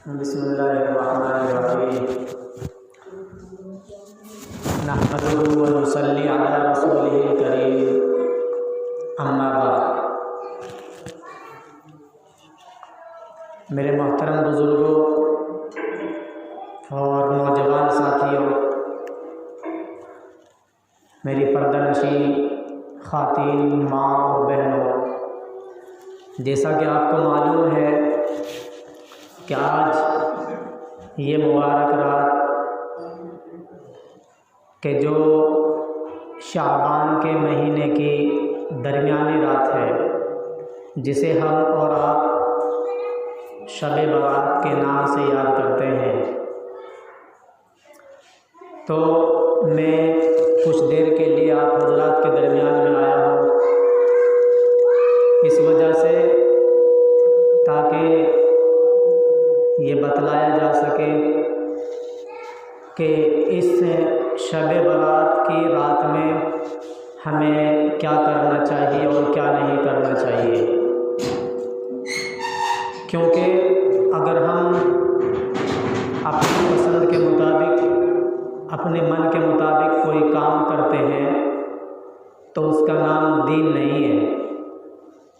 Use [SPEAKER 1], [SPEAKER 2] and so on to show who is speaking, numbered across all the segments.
[SPEAKER 1] बिस्मिल्लाहिर्रहमानिर्रहीम। नहमदुहु व नुसल्ली अला रसूलिहिल करीम, अम्मा बाद। मेरे मोहतरम बुज़ुर्गों और नौजवान साथियों, मेरी पर्दानशीं ख़ातीन माँ और बहनों, जैसा कि आपको मालूम है कि आज ये मुबारक रात के जो शाबान के महीने की दरमियानी रात है, जिसे हम और आप शब-ए बारात के नाम से याद करते हैं, तो मैं कुछ देर के लिए आप हज़रात के दरमियान में आया हूँ, इस वजह से ताकि ये बतलाया जा सके कि इस शब-ए बारात की रात में हमें क्या करना चाहिए और क्या नहीं करना चाहिए। क्योंकि अगर हम अपनी पसंद के मुताबिक, अपने मन के मुताबिक कोई काम करते हैं तो उसका नाम दीन नहीं है,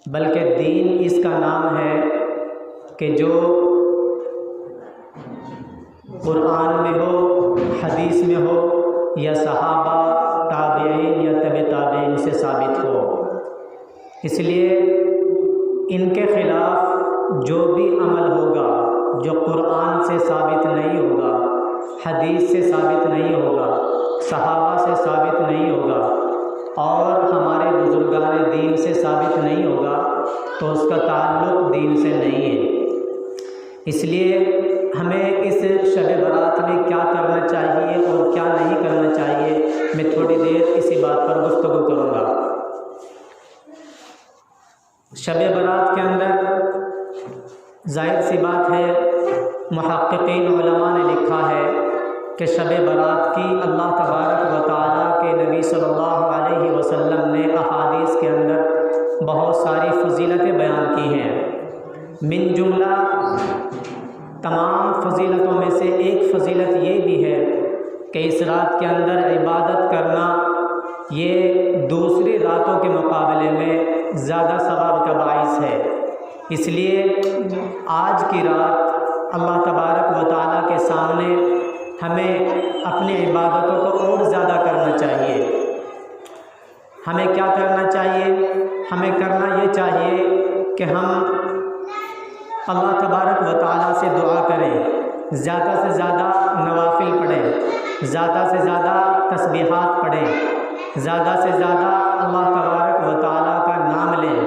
[SPEAKER 1] बल्कि दीन इसका नाम है कि जो कुरान में हो, हदीस में हो, या सहाबा, ताबईन या तबे ताबईन से साबित हो। इसलिए इनके ख़िलाफ़ जो भी अमल होगा, जो कुरान से साबित नहीं होगा, हदीस से साबित नहीं होगा, सहाबा से साबित नहीं होगा और हमारे बुजुर्गान दीन से साबित नहीं होगा, तो उसका ताल्लुक़ दीन से नहीं है। इसलिए हमें इस शब बारात में क्या करना चाहिए और क्या नहीं करना चाहिए, मैं थोड़ी देर इसी बात पर गुफ्तगू करूँगा। शब बारात के अंदर ज़ाहिर सी बात है, मुहक्किकीन उलमा ने लिखा है कि शब बारात की अल्लाह तबारक व तआला के नबी सल्लल्लाहु अलैहि वसल्लम ने अहादीस के अंदर बहुत सारी फजीलतें बयान की हैं। मिन जुमला तमाम फजीलतों में से एक फ़जीलत ये भी है कि इस रात के अंदर इबादत करना ये दूसरी रातों के मुकाबले में ज़्यादा सवाब का बाइस है। इसलिए आज की रात अल्लाह तबारक व तआला के सामने हमें अपनी इबादतों को और ज़्यादा करना चाहिए। हमें क्या करना चाहिए? हमें करना ये चाहिए कि हम अल्लाह तबारक व तआला से दुआ करें, ज़्यादा से ज़्यादा नवाफिल पढ़ें, ज़्यादा से ज़्यादा तस्बीहात पढ़ें, ज़्यादा से ज़्यादा अल्लाह तबारक व तआला का नाम लें,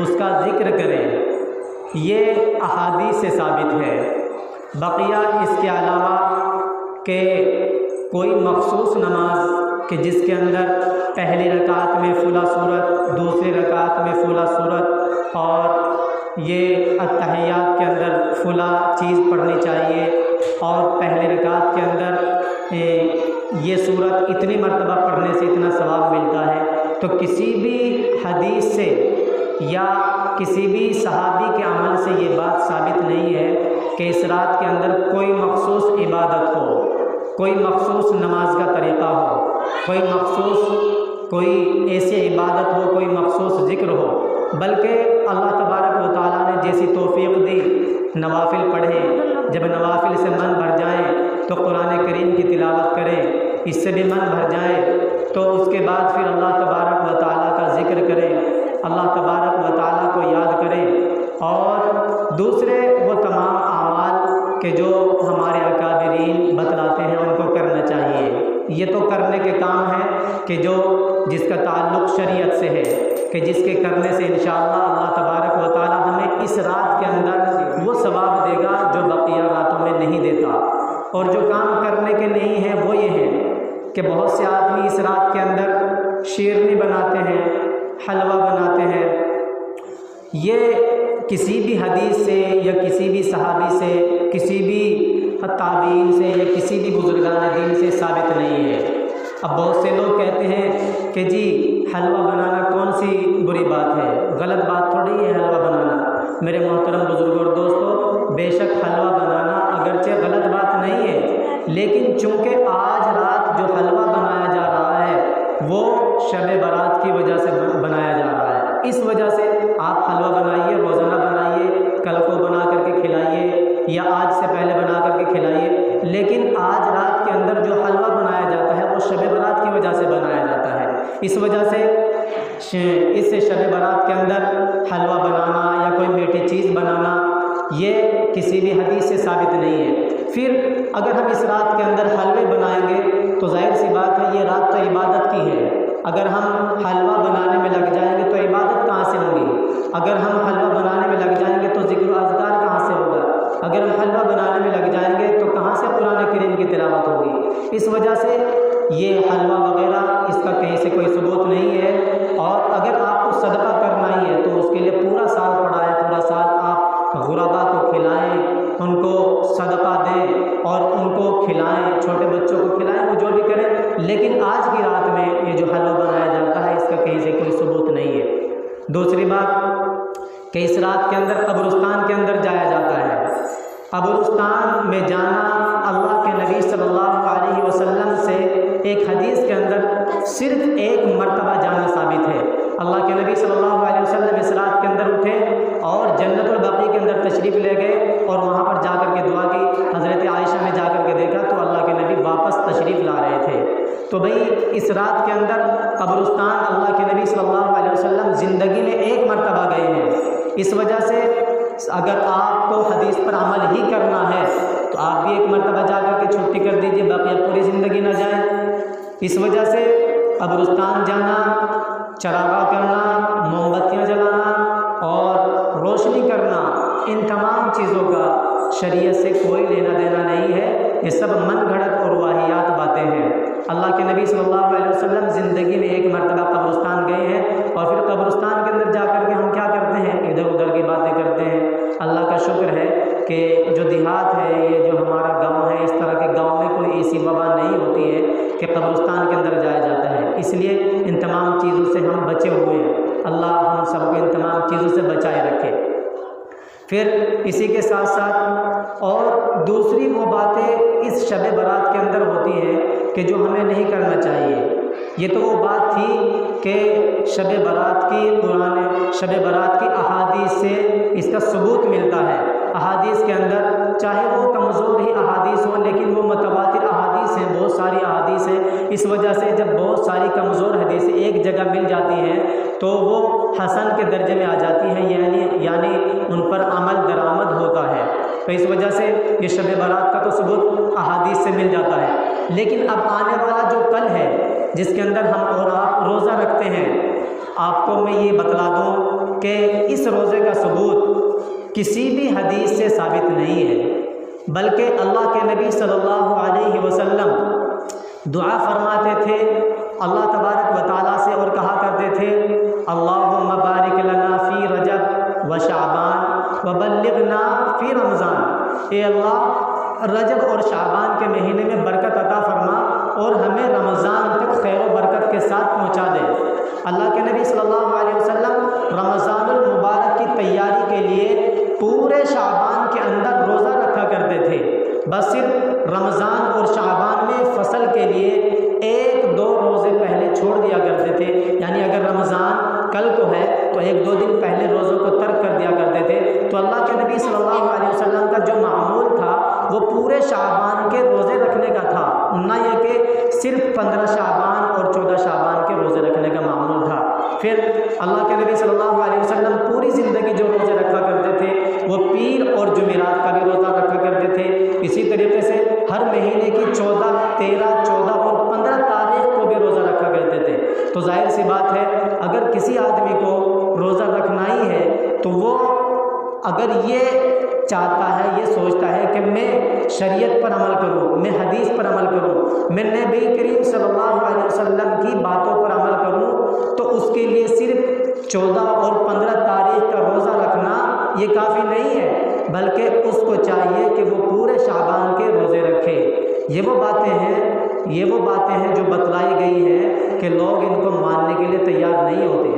[SPEAKER 1] उसका ज़िक्र करें। ये अहादीस से साबित है। बक़िया इसके अलावा कि कोई मखसूस नमाज कि जिसके अंदर पहली रकात में फुला सूरत, दूसरी रकात में फुला सूरत और ये अत्तहियात के अंदर फुला चीज़ पढ़नी चाहिए और पहले रकात के अंदर ये सूरत इतनी मर्तबा पढ़ने से इतना सवाब मिलता है, तो किसी भी हदीस से या किसी भी सहाबी के अमल से ये बात साबित नहीं है कि इस रात के अंदर कोई मखसूस इबादत हो, कोई मखसूस नमाज का तरीक़ा हो, कोई मखसूस कोई ऐसी इबादत हो, कोई मखसूस ज़िक्र हो, बल्कि अल्लाह तबारक व तआला ने जैसी तौफ़ीक़ दी, नवाफिल पढ़ें, जब नवाफिल से मन भर जाए तो कुरान करीम की तिलावत करें, इससे भी मन भर जाए तो उसके बाद फिर अल्लाह तबारक व तआला का ज़िक्र करें, अल्लाह तबारक व तआला को याद करें और दूसरे वो तमाम आमाल के जो हमारे अकाबिरीन बतलाते हैं उनको करना चाहिए। ये तो करने के काम है कि जो जिसका ताल्लुक़ शरीयत से है, कि जिसके करने से इंशाअल्लाह अल्लाह तबारक व तआला हमें इस रात के अंदर वो सवाब देगा जो बक़िया रातों में नहीं देता। और जो काम करने के नहीं हैं वो ये है कि बहुत से आदमी इस रात के अंदर शीरनी बनाते हैं, हलवा बनाते हैं। ये किसी भी हदीस से या किसी भी सहाबी से, किसी भी ताबीन से या किसी भी बुजुर्गान दीन से साबित नहीं है। अब बहुत से लोग कहते हैं कि जी हलवा बनाना कौन सी बुरी बात है, गलत बात थोड़ी है हलवा बनाना। मेरे मोहतरम बुजुर्गों और दोस्तों, बेशक हलवा बनाना लेकिन चूँकि आज रात जो हलवा बनाया जा रहा है वो शब बारात की वजह से बनाया जा रहा है, इस वजह से आप हलवा बनाइए, रोज़ाना बनाइए, कल को बना करके खिलाइए या आज से पहले बना करके खिलाइए। लेकिन आज रात के अंदर जो हलवा बनाया जाता है वो शब बारात की वजह से बनाया जाता है। इस वजह से इस शब बारात के अंदर हलवा बनाना या कोई मीठी चीज़ बनाना ये किसी भी हदीस से साबित नहीं है। फिर अगर हम इस रात के अंदर हलवे बनाएंगे तो जाहिर सी बात है ये रात तो इबादत की है। अगर हम हलवा बनाने में लग जाएंगे तो इबादत कहाँ से होगी? अगर हम हलवा बनाने में लग जाएंगे तो ज़िक्र व अज़कार कहाँ से होगा? अगर हम हलवा बनाने में लग जाएंगे तो कहाँ से कुरान करीम की तिलावत होगी? इस वजह से ये हलवा वगैरह इसका कहीं से कोई सबूत नहीं है। और अगर आपको सदका करना ही है तो उसके लिए पूरा साल पड़ा है, पूरा साल आप गुरबा को खिलाएं, उनको सदका दें और उनको खिलाएं, छोटे बच्चों को खिलाएं, वो जो भी करें। लेकिन आज की रात में ये जो हलवा बनाया जाता है इसका कहीं से कोई सबूत नहीं है। दूसरी बात कि इस रात के अंदर कब्रिस्तान के अंदर जाया जाता है। कब्रिस्तान में जाना अल्लाह के नबी सल्लल्लाहु अलैहि वसल्लम से एक हदीस के अंदर सिर्फ एक मरतबा जाना साबित है। अल्लाह के नबी सल्लल्लाहु अलैहि वसल्लम इस रात के अंदर उठे और जन्नतुल बक़ी के अंदर तशरीफ़ ले गए और वहाँ पर जा कर के दुआ की। हज़रत आयशा ने जा कर के देखा तो अल्लाह के नबी वापस तशरीफ़ ला रहे थे। तो भाई इस रात के अंदर कब्रिस्तान अल्लाह के नबी सल्लल्लाहु अलैहि वसल्लम ज़िंदगी में एक मरतबा गए हैं। इस वजह से अगर आपको हदीस पर अमल ही करना है तो आप भी एक मरतबा जा कर के छुट्टी कर दीजिए, बाकी आप पूरी ज़िंदगी ना जाए। इस वजह से कब्रिस्तान जाना, चरागा करना, मोमबत्तियाँ जलाना और रोशनी करना, इन तमाम चीज़ों का शरीयत से कोई लेना देना नहीं है। ये सब मन घड़त और वाहियात बातें हैं। अल्लाह के नबी सल्लल्लाहु अलैहि वसल्लम ज़िंदगी में एक मरतबा कब्रिस्तान गए हैं और फिर कब्रिस्तान के अंदर जा कर के हम क्या करते हैं? इधर उधर की बातें करते हैं। अल्लाह का शुक्र है कि जो देहात है, ये जो हमारा गांव है, इस तरह के गांव में कोई ऐसी वबा नहीं होती है कि कब्रिस्तान के अंदर जाया जाता है। इसलिए इन तमाम चीज़ों से हम बचे हुए हैं। अल्लाह हम सबको इन तमाम चीज़ों से बचाए रखे। फिर इसी के साथ साथ और दूसरी वो बातें इस शब बारात के अंदर होती हैं कि जो हमें नहीं करना चाहिए। ये तो वो बात थी कि शब बारात की कुरान शब बारात की अहादीस से इसका सबूत मिलता है। अहादीस के अंदर चाहे वो कमज़ोर ही अहादीस हो लेकिन वो मुतवातिर अहादीस हैं, बहुत सारी अहादीस हैं। इस वजह से जब बहुत सारी कमज़ोर हदीस एक जगह मिल जाती हैं तो वो हसन के दर्जे में आ जाती हैं, यानी उन पर अमल दरामद होता है। तो इस वजह से ये शब बारात का तो सबूत अहादीस से मिल जाता है। लेकिन अब आने वाला जो कल है जिसके अंदर हम और आप रोज़ा रखते हैं, आपको मैं ये बतला दूँ कि इस रोज़े का सबूत किसी भी हदीस से साबित नहीं है, बल्कि अल्लाह के नबी सल्लल्लाहु अलैहि वसल्लम दुआ फरमाते थे अल्लाह तबारक व तआला से और कहा करते थे, अल्लाहुम्मा बारिक लना फ़ी रजब व शाबान व बल्लिगना फ़ी रमज़ान। ए अल्लाह रजब और शाबान के महीने में बरकत अता फरमा और हमें रमज़ान तक खैर व बरकत के साथ पहुँचा दे। अल्लाह के नबी सल्लल्लाहु अलैहि वसल्लम रमज़ानुल मुबारक की तैयारी के लिए पूरे शाबान के अंदर रोज़ा रखा करते थे। बस सिर्फ रमज़ान और शाबान में फ़सल के लिए 1-2 रोज़े पहले छोड़ दिया करते थे। यानी अगर रमज़ान कल को है तो 1-2 दिन पहले रोज़ों को तर्क कर दिया करते थे। तो अल्लाह के नबी सल्लल्लाहु अलैहि वसल्लम का जो मामूल था वो पूरे शाबान के रोज़े रखने का था, ना ये कि सिर्फ 15 शाबान और 14 शाबान के रोज़े रखने का मामूल था। फिर अल्लाह के नबी सल्लल्लाहु अलैहि वसल्लम पूरी ज़िंदगी जो रोज़े रखा करते थे वो पीर और जुमेरात का भी रोज़ा रखा करते थे। इसी तरीके से हर महीने की 14, 13, 14 और 15 तारीख को भी रोज़ा रखा करते थे। तो जाहिर सी बात है अगर किसी आदमी को रोज़ा रखना ही है तो वो अगर ये चाहता है, ये सोचता है कि मैं शरीयत पर अमल करूँ, मैं हदीस पर अमल करूँ, मैं नबी करीम सल्लल्लाहु अलैहि वसल्लम की बातों पर अमल करूँ, तो उसके लिए सिर्फ 14 और 15 तारीख का रोज़ा रखना ये काफ़ी नहीं है, बल्कि उसको चाहिए कि वो पूरे शाबान के रोज़े रखे। ये वो बातें हैं जो बतलाई गई हैं कि लोग इनको मानने के लिए तैयार नहीं होते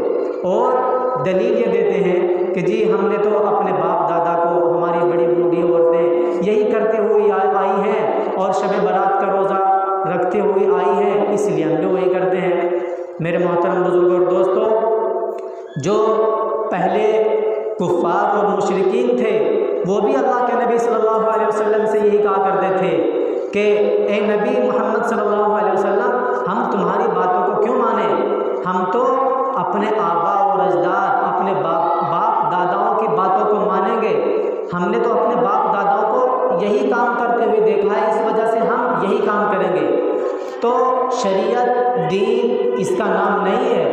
[SPEAKER 1] और दलील ये देते हैं कि जी हमने तो अपने बाप दादा को, हमारी बड़ी बूढ़ी औरतें यही करते हुए आई हैं और शब बारात मेरे मोहतरम बुजुर्ग और दोस्तों, जो पहले कुफ़ार और मुशरिकीन थे वो भी अल्लाह के नबी सल्लल्लाहु अलैहि वसल्लम से यही कहा करते थे कि ए नबी मोहम्मद सल्लल्लाहु अलैहि वसल्लम, हम तुम्हारी बातों को क्यों माने, हम तो अपने आबा और अजदाद, अपने बाप दादाओं की बातों को मानेंगे। हमने तो अपने बाप दादाओं को यही काम करते हुए देखा है, इस वजह से हम यही काम करेंगे। तो शरीयत दीन इसका नाम नहीं है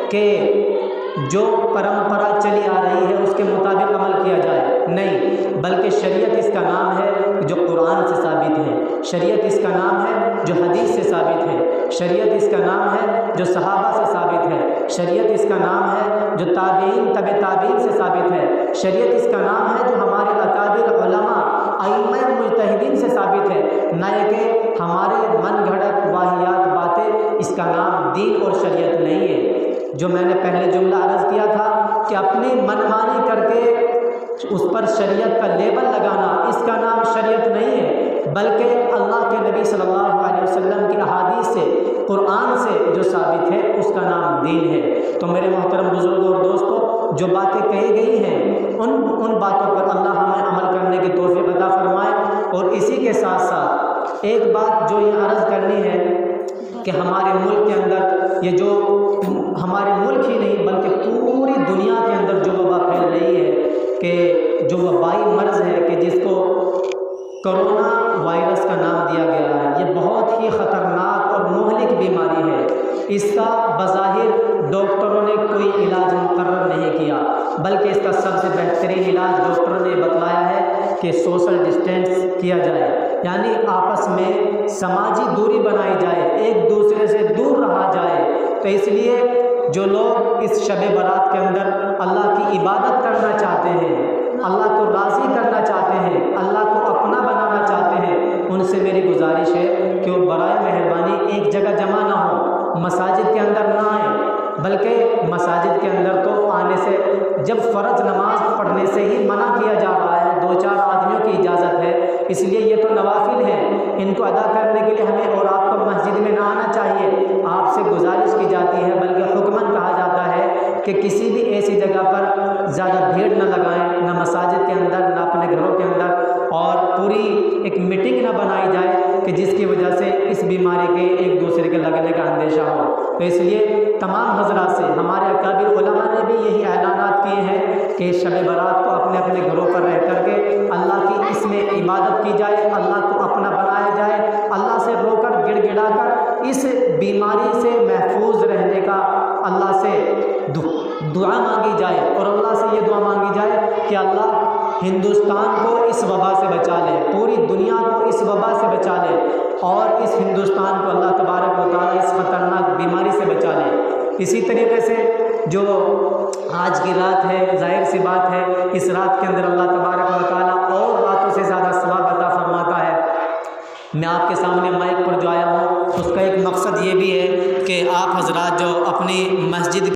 [SPEAKER 1] कि जो परंपरा चली आ रही है उसके मुताबिक अमल किया जाए, नहीं, बल्कि शरीयत इसका नाम है जो कुरान से साबित है, शरीयत इसका नाम है जो हदीस से साबित है, शरीयत इसका नाम है जो सहाबा से साबित है, शरीयत इसका नाम है जो ताबीन तबे ताबीन से साबित है, शरीयत इसका नाम है जो हमारे अकाबिर उलमा अइम्मा मुजतहिदीन से साबित है, न कि हमारे मन घड़त वाहियात बातें। इसका नाम दीन और शरीयत नहीं है। जो मैंने पहले जुमला अर्ज़ किया था कि अपनी मनमानी करके उस पर शरीयत का लेबल लगाना, इसका नाम शरीयत नहीं है, बल्कि अल्लाह के नबी सल्लल्लाहु अलैहि वसल्लम की अहादीस से, कुरान से जो साबित है उसका नाम दीन है। तो मेरे मोहतरम बुजुर्गों और दोस्तों, जो बातें कही गई हैं उन बातों पर अल्लाह हमें अमल करने की तौफीक अता फरमाए। और इसी के साथ साथ एक बात जो ये अर्ज़ करनी है कि हमारे मुल्क के अंदर ये जो हमारे मुल्क ही नहीं बल्कि पूरी दुनिया के अंदर जो वबा फैल रही है, कि जो वबाई मर्ज़ है कि जिसको कोरोना वायरस का नाम दिया गया है, ये बहुत ही ख़तरनाक और मुहलिक बीमारी है। इसका बज़ाहिर डॉक्टरों ने कोई इलाज मुकर्रर नहीं किया, बल्कि इसका सबसे बेहतरीन इलाज डॉक्टरों ने बतलाया है कि सोशल डिस्टेंस किया जाए, यानी आपस में समाजी दूरी बनाई जाए, एक दूसरे से दूर रहा जाए। तो इसलिए जो लोग इस शब बारात के अंदर अल्लाह की इबादत करना चाहते हैं, अल्लाह को राज़ी करना चाहते हैं, अल्लाह को अपना बनाना चाहते हैं, उनसे मेरी गुजारिश है कि वो बराए मेहरबानी एक जगह जमा ना हो, मसाजिद के अंदर ना आए, बल्कि मसाजिद के अंदर तो आने से, जब फ़र्ज़ नमाज पढ़ने से ही मना किया जा रहा है, 2-4 आदमियों की इजाज़त है, इसलिए ये तो नवाफिल हैं, इनको अदा करने के लिए हमें और आपको मस्जिद में ना आना चाहिए। आपसे गुजारिश की जाती है, बल्कि हुक्मन कहा जाता है कि किसी भी ऐसी जगह पर ज़्यादा भीड़ न लगाएं, न मसाजिद के अंदर, न अपने घरों के अंदर, और पूरी एक मीटिंग न बनाई जाए कि जिसकी वजह से इस बीमारी के एक दूसरे के लगने का अंदेशा हो। तो इसलिए तमाम हज़रात से हमारे अकाबिर उलमा ने भी यही ऐलानात किए हैं कि शब बारात को अपने अपने घरों पर रह करके अल्लाह की इसमें इबादत की जाए, अल्लाह को अपना बनाया जाए, अल्लाह से रोकर गिड़गिड़ाकर इस बीमारी से महफूज रहने का अल्लाह से दुआ मांगी जाए, और अल्लाह से ये दुआ मांगी जाए कि अल्लाह हिंदुस्तान को इस वबा से बचा ले, पूरी दुनिया को इस वबा से बचा ले, और इस हिंदुस्तान को अल्लाह तबारक व तआला इस ख़तरनाक बीमारी से बचा ले। इसी तरीके से जो आज की रात है, जाहिर सी बात है, इस रात के अंदर अल्लाह तबारक व तआला और रातों से ज़्यादा सवाब अता फरमाता है। मैं आपके सामने माइक पर जो आया हूँ उसका एक मकसद ये भी है कि आप हज़रात जो अपनी मस्जिद